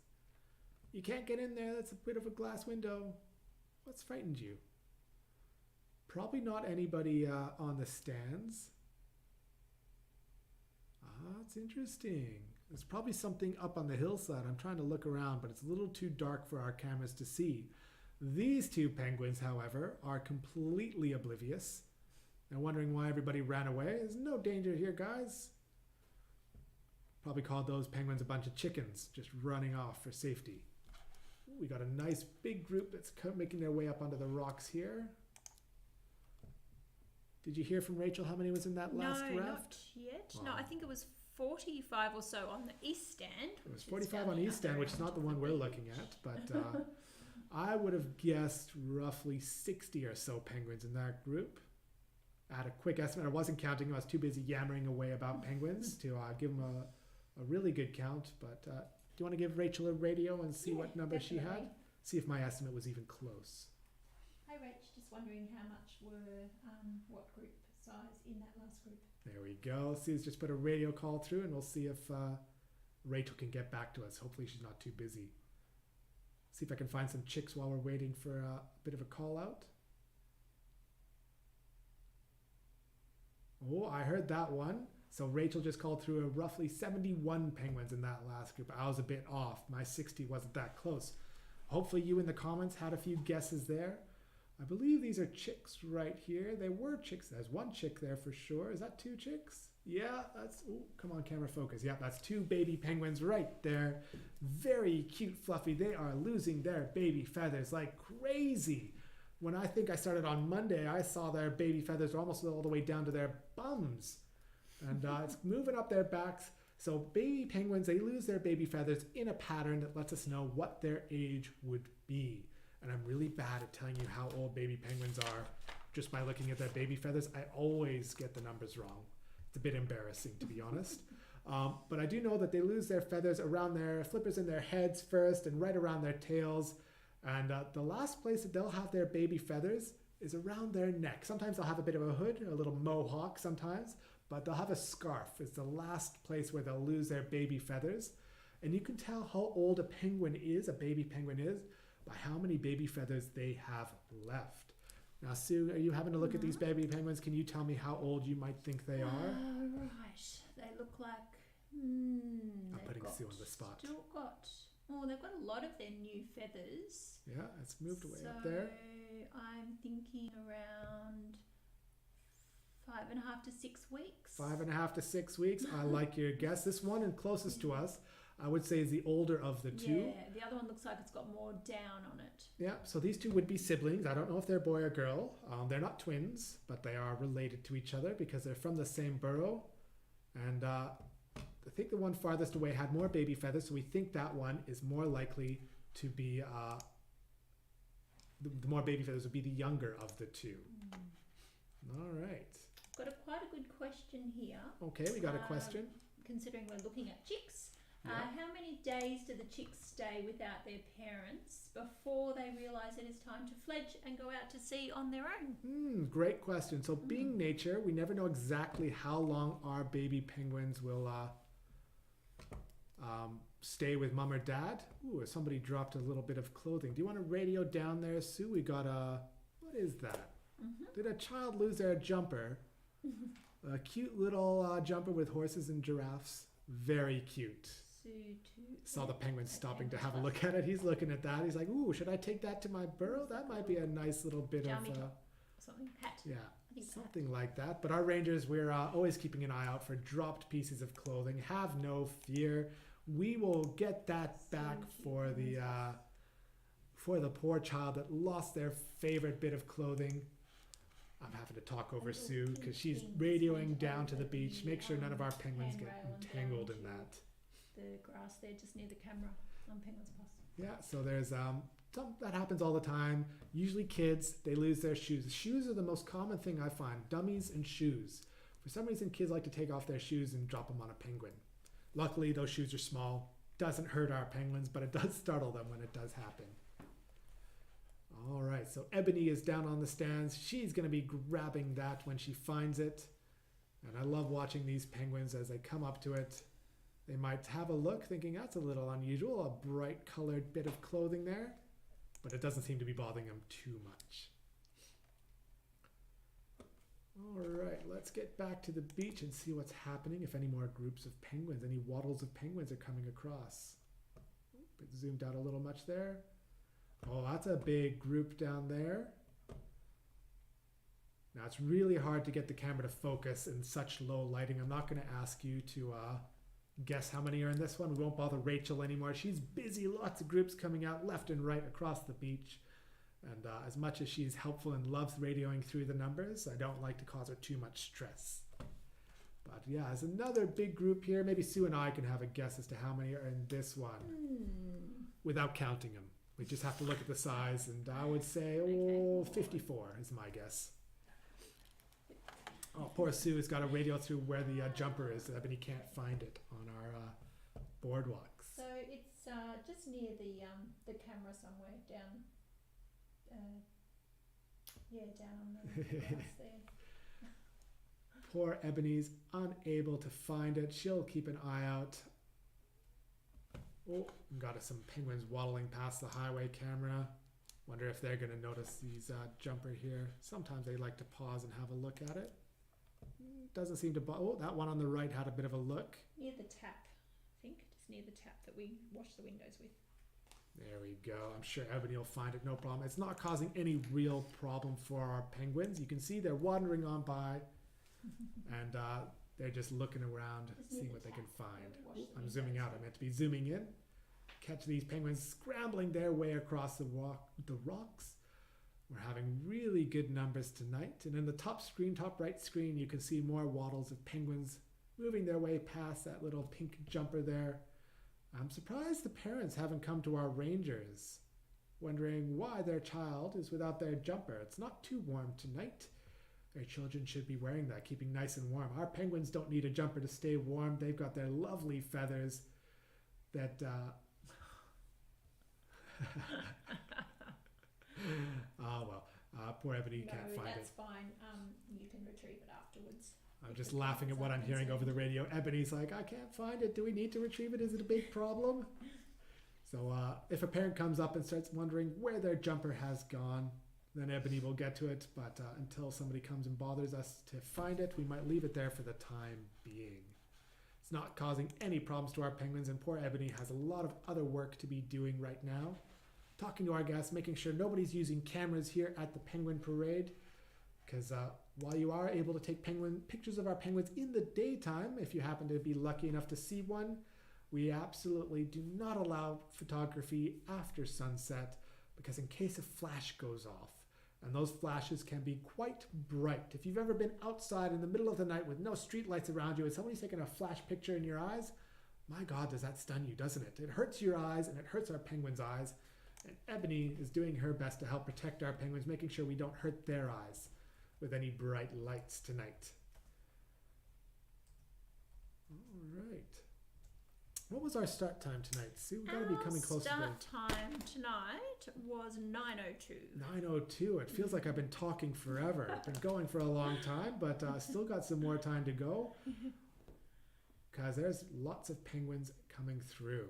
You can't get in there. That's a bit of a glass window. What's frightened you? Probably not anybody on the stands. That's interesting. There's probably something up on the hillside. I'm trying to look around, but it's a little too dark for our cameras to see. These 2 penguins, however, are completely oblivious. They're wondering why everybody ran away. There's no danger here, guys. Probably called those penguins a bunch of chickens, just running off for safety. Ooh, we got a nice big group that's making their way up onto the rocks here. Did you hear from Rachel how many was in that last raft? No, not yet. Wow. No, I think it was 45 or so on the east stand. It was which is 45 down on the East Stand, other which is not the end one of we're the looking beach. at, but I would have guessed roughly 60 or so penguins in that group. I had a quick estimate. I wasn't counting. I was too busy yammering away about penguins to give them a really good count. But do you want to give Rachel a radio and see Yeah, what number she had? definitely. See if my estimate was even close. Hi, Rach. Just wondering how much were what group size in that last group? There we go. Sue's just put a radio call through, and we'll see if Rachel can get back to us. Hopefully she's not too busy. See if I can find some chicks while we're waiting for a bit of a call out. Oh, I heard that one. So Rachel just called through a roughly 71 penguins in that last group. I was a bit off. My 60 wasn't that close. Hopefully you in the comments had a few guesses there. I believe these are chicks right here. They were chicks. There's one chick there for sure. Is that two chicks? Yeah, that's, ooh, come on, camera focus. Yeah, that's two baby penguins right there. Very cute, fluffy. They are losing their baby feathers like crazy. When I think I started on Monday, I saw their baby feathers almost all the way down to their bums. And it's moving up their backs. So baby penguins, they lose their baby feathers in a pattern that lets us know what their age would be. And I'm really bad at telling you how old baby penguins are just by looking at their baby feathers. I always get the numbers wrong. It's a bit embarrassing, to be honest. But I do know that they lose their feathers around their flippers in their heads first and right around their tails. And the last place that they'll have their baby feathers is around their neck. Sometimes they'll have a bit of a hood, a little mohawk sometimes, but they'll have a scarf. It's the last place where they'll lose their baby feathers. And you can tell how old a penguin is, a baby penguin is, by how many baby feathers they have left. Now, Sue, are you having a look at these baby penguins? Can you tell me how old you might think they are? Right. They look like... I'm putting Sue on the spot. Still got... Oh, they've got a lot of their new feathers. Yeah, it's moved way up there. I'm thinking around 5.5 to 6 weeks. 5.5 to 6 weeks. I like your guess. This one and closest to us, I would say, is the older of the two. Yeah, the other one looks like it's got more down on it. Yeah, so these two would be siblings. I don't know if they're boy or girl. They're not twins, but they are related to each other because they're from the same burrow. And I think the one farthest away had more baby feathers, so we think that one is more likely to be, the more baby feathers would be the younger of the two. All right. Got quite a good question here. Okay, we got a question. Considering we're looking at chicks. Yeah. How many days do the chicks stay without their parents before they realise it is time to fledge and go out to sea on their own? Great question. So being nature, we never know exactly how long our baby penguins will stay with mom or dad. Ooh, somebody dropped a little bit of clothing. Do you want to radio down there, Sue? We got a, what is that? Did a child lose their jumper? A cute little jumper with horses and giraffes. Very cute. Saw the penguin stopping to have a look at it. He's looking at that. He's like, ooh, should I take that to my burrow? That might be a nice little bit Jammy of... top. Something. Hat. Yeah, I think something like that. But our rangers, we're always keeping an eye out for dropped pieces of clothing. Have no fear. We will get that back for the poor child that lost their favorite bit of clothing. I'm having to talk over Sue because she's radioing down to the beach. Make sure none of our penguins get entangled in that. The grass there just near the camera on Penguins Pass. Yeah, so there's that happens all the time. Usually kids, they lose their shoes. Shoes are the most common thing I find. Dummies and shoes. For some reason, kids like to take off their shoes and drop them on a penguin. Luckily, those shoes are small. Doesn't hurt our penguins, but it does startle them when it does happen. All right, so Ebony is down on the stands. She's going to be grabbing that when she finds it. And I love watching these penguins as they come up to it. They might have a look thinking that's a little unusual, a bright colored bit of clothing there, but it doesn't seem to be bothering them too much. All right, let's get back to the beach and see what's happening, if any more groups of penguins, any waddles of penguins are coming across. It zoomed out a little much there. Oh, that's a big group down there. Now, it's really hard to get the camera to focus in such low lighting. I'm not going to ask you to guess how many are in this one. We won't bother Rachel anymore. She's busy. Lots of groups coming out left and right across the beach. And as much as she's helpful and loves radioing through the numbers, I don't like to cause her too much stress. But yeah, there's another big group here. Maybe Sue and I can have a guess as to how many are in this one without counting them. We just have to look at the size, and I would say, 54 is my guess. Oh, poor Sue has got to radio through where the jumper is, but he can't find it on our boardwalks. So it's just near the camera somewhere down. Down on the grass there. Poor Ebony's unable to find it. She'll keep an eye out. Oh, got some penguins waddling past the highway camera. Wonder if they're going to notice these jumper here. Sometimes they like to pause and have a look at it. Doesn't seem to... Oh, that one on the right had a bit of a look. Near the tap, I think. Just near the tap that we wash the windows with. There we go. I'm sure Ebony will find it, no problem. It's not causing any real problem for our penguins. You can see they're wandering on by, and they're just looking around, seeing what they can find. I'm zooming out. I meant to be zooming in. Catch these penguins scrambling their way across the rocks. We're having really good numbers tonight. And in the top right screen, you can see more waddles of penguins moving their way past that little pink jumper there. I'm surprised the parents haven't come to our rangers, wondering why their child is without their jumper. It's not too warm tonight. Their children should be wearing that, keeping nice and warm. Our penguins don't need a jumper to stay warm. They've got their lovely feathers that... Oh, well. Poor Ebony can't find it. That's fine. You can retrieve it afterwards. I'm just laughing at what I'm hearing over the radio. Ebony's like, I can't find it. Do we need to retrieve it? Is it a big problem? So if a parent comes up and starts wondering where their jumper has gone, then Ebony will get to it. But until somebody comes and bothers us to find it, we might leave it there for the time being. It's not causing any problems to our penguins, and poor Ebony has a lot of other work to be doing right now. Talking to our guests, making sure nobody's using cameras here at the Penguin Parade. Because while you are able to take pictures of our penguins in the daytime, if you happen to be lucky enough to see one, we absolutely do not allow photography after sunset, because in case a flash goes off, and those flashes can be quite bright. If you've ever been outside in the middle of the night with no street lights around you and somebody's taking a flash picture in your eyes, my God, does that stun you, doesn't it? It hurts your eyes and it hurts our penguins' eyes. And Ebony is doing her best to help protect our penguins, making sure we don't hurt their eyes with any bright lights tonight. All right. What was our start time tonight? See, we've got to be coming close to the... Start time tonight was 9:02. 9:02. It feels like I've been talking forever. I've been going for a long time, but still got some more time to go. Because there's lots of penguins coming through.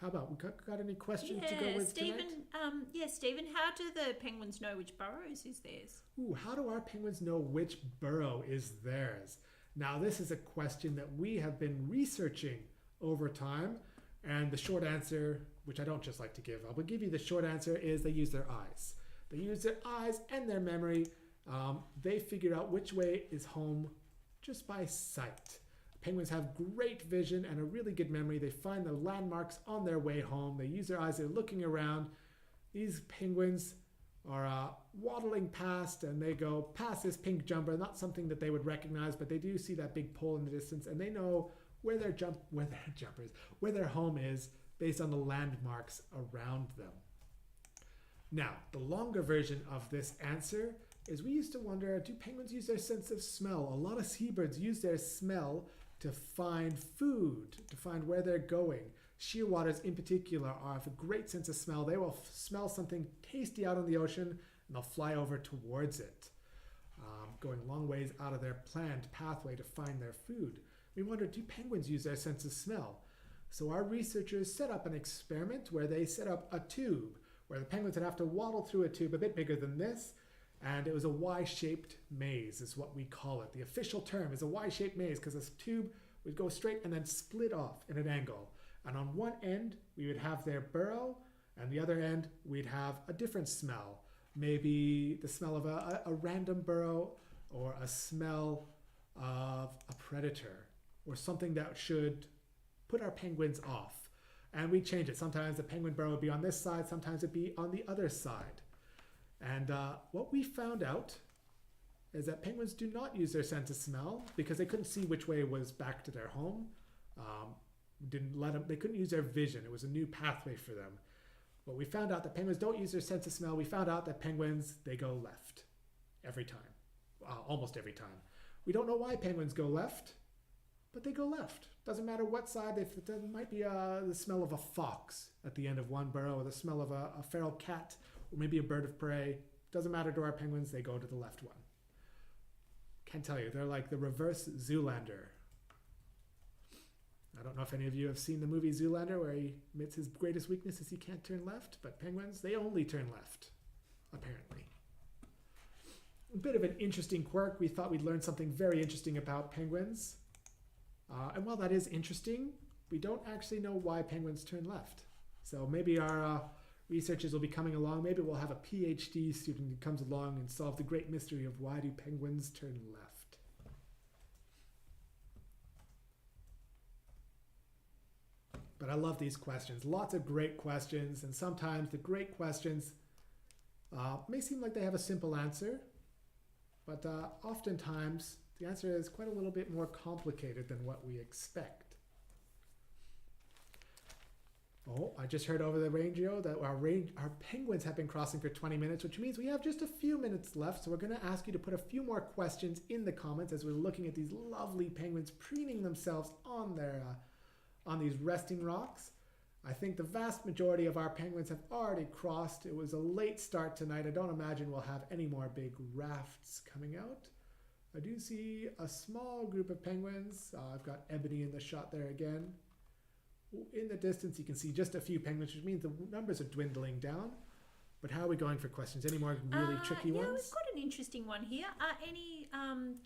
How about, we got any questions to go with Stephen, tonight? Stephen, how do the penguins know which burrows is theirs? Ooh, how do our penguins know which burrow is theirs? Now, this is a question that we have been researching over time, and the short answer, which I don't just like to give, I will give you the short answer, is they use their eyes. They use their eyes and their memory. They figure out which way is home just by sight. Penguins have great vision and a really good memory. They find the landmarks on their way home. They use their eyes. They're looking around. These penguins are waddling past, and they go past this pink jumper. Not something that they would recognize, but they do see that big pole in the distance, and they know where their home is based on the landmarks around them. Now, the longer version of this answer is we used to wonder, do penguins use their sense of smell? A lot of seabirds use their smell to find food, to find where they're going. Shearwaters in particular have a great sense of smell. They will smell something tasty out on the ocean, and they'll fly over towards it, going long ways out of their planned pathway to find their food. We wondered, do penguins use their sense of smell? So our researchers set up an experiment where they set up a tube, where the penguins would have to waddle through a tube a bit bigger than this, and it was a Y-shaped maze is what we call it. The official term is a Y-shaped maze because this tube would go straight and then split off in an angle. And on one end, we would have their burrow, and the other end, we'd have a different smell. Maybe the smell of a random burrow, or a smell of a predator, or something that should put our penguins off. And we'd change it. Sometimes the penguin burrow would be on this side, sometimes it'd be on the other side. And what we found out is that penguins do not use their sense of smell because they couldn't see which way was back to their home. They couldn't use their vision. It was a new pathway for them. But we found out that penguins don't use their sense of smell. We found out that penguins, they go left every time, almost every time. We don't know why penguins go left, but they go left. Doesn't matter what side. There might be the smell of a fox at the end of one burrow, or the smell of a feral cat, or maybe a bird of prey. Doesn't matter to our penguins, they go to the left one. Can't tell you, they're like the reverse Zoolander. I don't know if any of you have seen the movie Zoolander, where he admits his greatest weakness is he can't turn left, but penguins, they only turn left, apparently. A bit of an interesting quirk. We thought we'd learn something very interesting about penguins. And while that is interesting, we don't actually know why penguins turn left. So maybe our researchers will be coming along. Maybe we'll have a PhD student who comes along and solve the great mystery of why do penguins turn left. But I love these questions. Lots of great questions, and sometimes the great questions may seem like they have a simple answer, but oftentimes the answer is quite a little bit more complicated than what we expect. Oh, I just heard over the radio that our penguins have been crossing for 20 minutes, which means we have just a few minutes left. So we're going to ask you to put a few more questions in the comments as we're looking at these lovely penguins preening themselves on these resting rocks. I think the vast majority of our penguins have already crossed. It was a late start tonight. I don't imagine we'll have any more big rafts coming out. I do see a small group of penguins. I've got Ebony in the shot there again. In the distance, you can see just a few penguins, which means the numbers are dwindling down. But how are we going for questions? Any more really tricky ones? Yeah, we've got an interesting one here. Are any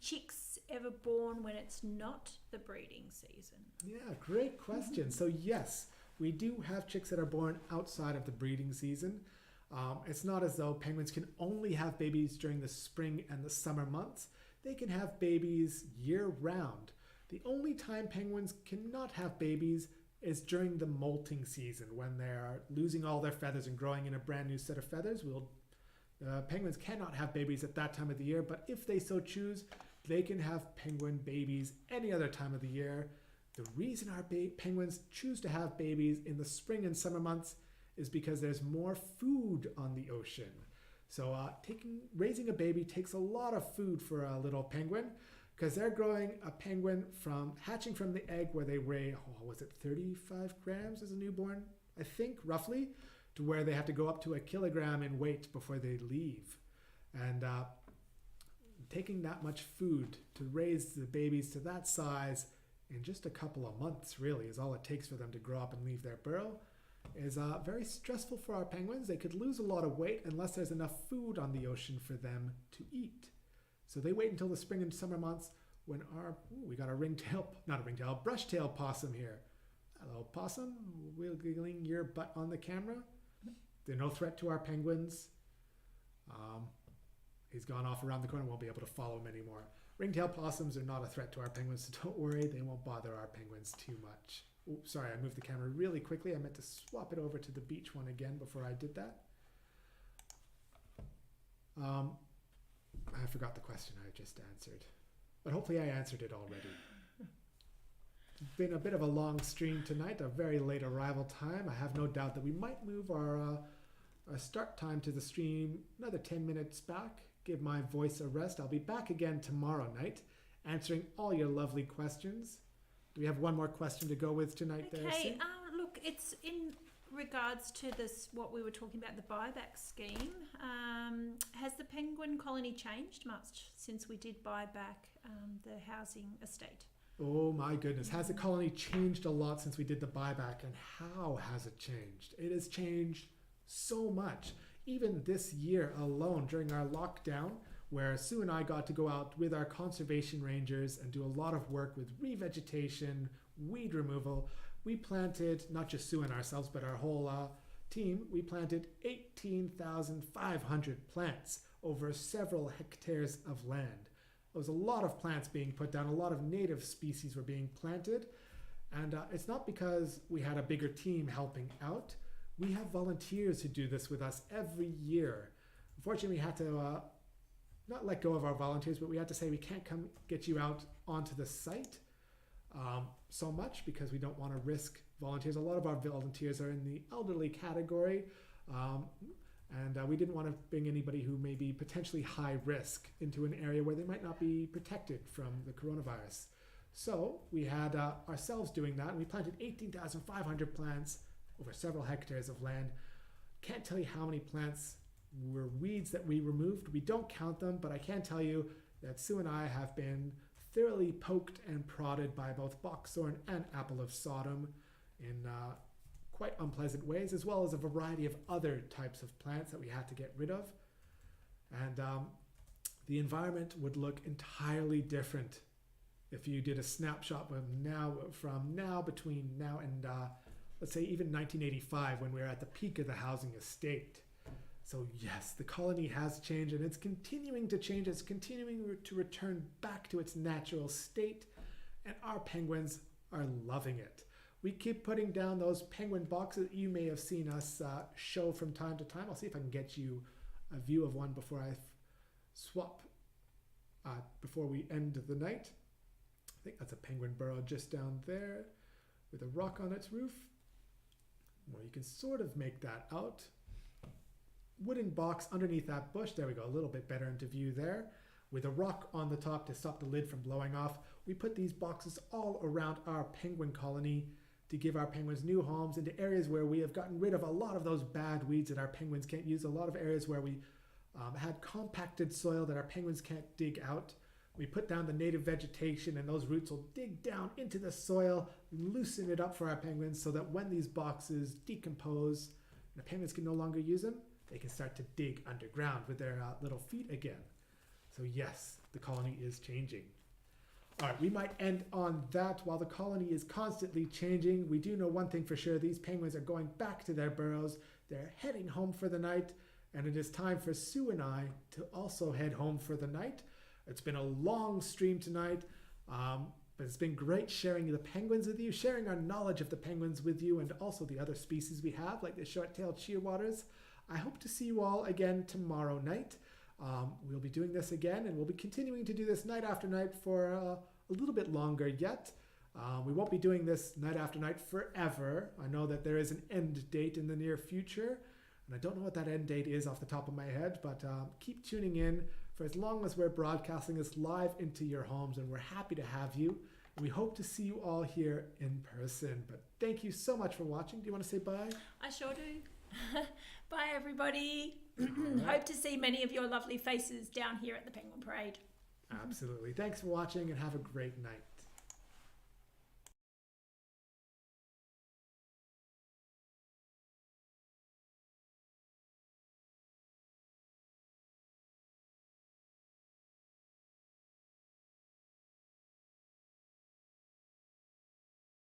chicks ever born when it's not the breeding season? Yeah, great question. So yes, we do have chicks that are born outside of the breeding season. It's not as though penguins can only have babies during the spring and the summer months. They can have babies year-round. The only time penguins cannot have babies is during the molting season, when they're losing all their feathers and growing in a brand new set of feathers. Penguins cannot have babies at that time of the year, but if they so choose, they can have penguin babies any other time of the year. The reason our penguins choose to have babies in the spring and summer months is because there's more food on the ocean. So raising a baby takes a lot of food for a little penguin, because they're growing a penguin from hatching from the egg where they weigh, 35 grams as a newborn, I think, roughly, to where they have to go up to 1 kilogram in weight before they leave. And taking that much food to raise the babies to that size in just a couple of months, really, is all it takes for them to grow up and leave their burrow, is very stressful for our penguins. They could lose a lot of weight unless there's enough food on the ocean for them to eat. So they wait until the spring and summer months when we got a brush-tail possum here. Hello, possum, wiggling your butt on the camera. They're no threat to our penguins. He's gone off around the corner, won't be able to follow him anymore. Ringtail possums are not a threat to our penguins, so don't worry, they won't bother our penguins too much. Oops, sorry, I moved the camera really quickly. I meant to swap it over to the beach one again before I did that. I forgot the question I just answered, but hopefully I answered it already. It's been a bit of a long stream tonight, a very late arrival time. I have no doubt that we might move our start time to the stream another 10 minutes back, give my voice a rest. I'll be back again tomorrow night answering all your lovely questions. Do we have one more question to go with tonight? Okay, there, Sue? look, it's in regards to this, what we were talking about, the buyback scheme. Has the penguin colony changed much since we did buy back the housing estate? Oh my goodness, has the colony changed a lot since we did the buyback, and how has it changed? It has changed so much. Even this year alone, during our lockdown, where Sue and I got to go out with our conservation rangers and do a lot of work with revegetation, weed removal, we planted, not just Sue and ourselves, but our whole team, we planted 18,500 plants over several hectares of land. There was a lot of plants being put down, a lot of native species were being planted, and it's not because we had a bigger team helping out. We have volunteers who do this with us every year. Unfortunately, we had to not let go of our volunteers, but we had to say we can't come get you out onto the site so much because we don't want to risk volunteers. A lot of our volunteers are in the elderly category, and we didn't want to bring anybody who may be potentially high risk into an area where they might not be protected from the coronavirus. So we had ourselves doing that, and we planted 18,500 plants over several hectares of land. Can't tell you how many plants were weeds that we removed. We don't count them, but I can tell you that Sue and I have been thoroughly poked and prodded by both boxthorn and apple of Sodom in quite unpleasant ways, as well as a variety of other types of plants that we had to get rid of. And the environment would look entirely different if you did a snapshot from now between now and let's say even 1985 when we were at the peak of the housing estate. So yes, the colony has changed and it's continuing to change. It's continuing to return back to its natural state, and our penguins are loving it. We keep putting down those penguin boxes that you may have seen us show from time to time. I'll see if I can get you a view of one before I swap, before we end the night. I think that's a penguin burrow just down there with a rock on its roof. Well, you can sort of make that out. Wooden box underneath that bush. There we go, a little bit better into view there. With a rock on the top to stop the lid from blowing off. We put these boxes all around our penguin colony to give our penguins new homes into areas where we have gotten rid of a lot of those bad weeds that our penguins can't use. A lot of areas where we had compacted soil that our penguins can't dig out. We put down the native vegetation and those roots will dig down into the soil, loosen it up for our penguins so that when these boxes decompose and the penguins can no longer use them, they can start to dig underground with their little feet again. So yes, the colony is changing. All right, we might end on that. While the colony is constantly changing, we do know one thing for sure. These penguins are going back to their burrows. They're heading home for the night, and it is time for Sue and I to also head home for the night. It's been a long stream tonight, but it's been great sharing the penguins with you, sharing our knowledge of the penguins with you, and also the other species we have, like the short-tailed shearwaters. I hope to see you all again tomorrow night. We'll be doing this again, and we'll be continuing to do this night after night for a little bit longer yet. We won't be doing this night after night forever. I know that there is an end date in the near future, and I don't know what that end date is off the top of my head, but keep tuning in for as long as we're broadcasting this live into your homes, and we're happy to have you. We hope to see you all here in person. But thank you so much for watching. Do you want to say bye? I sure do. Bye, everybody. right. Hope to see many of your lovely faces down here at the Penguin Parade. Absolutely. Thanks for watching and have a great night.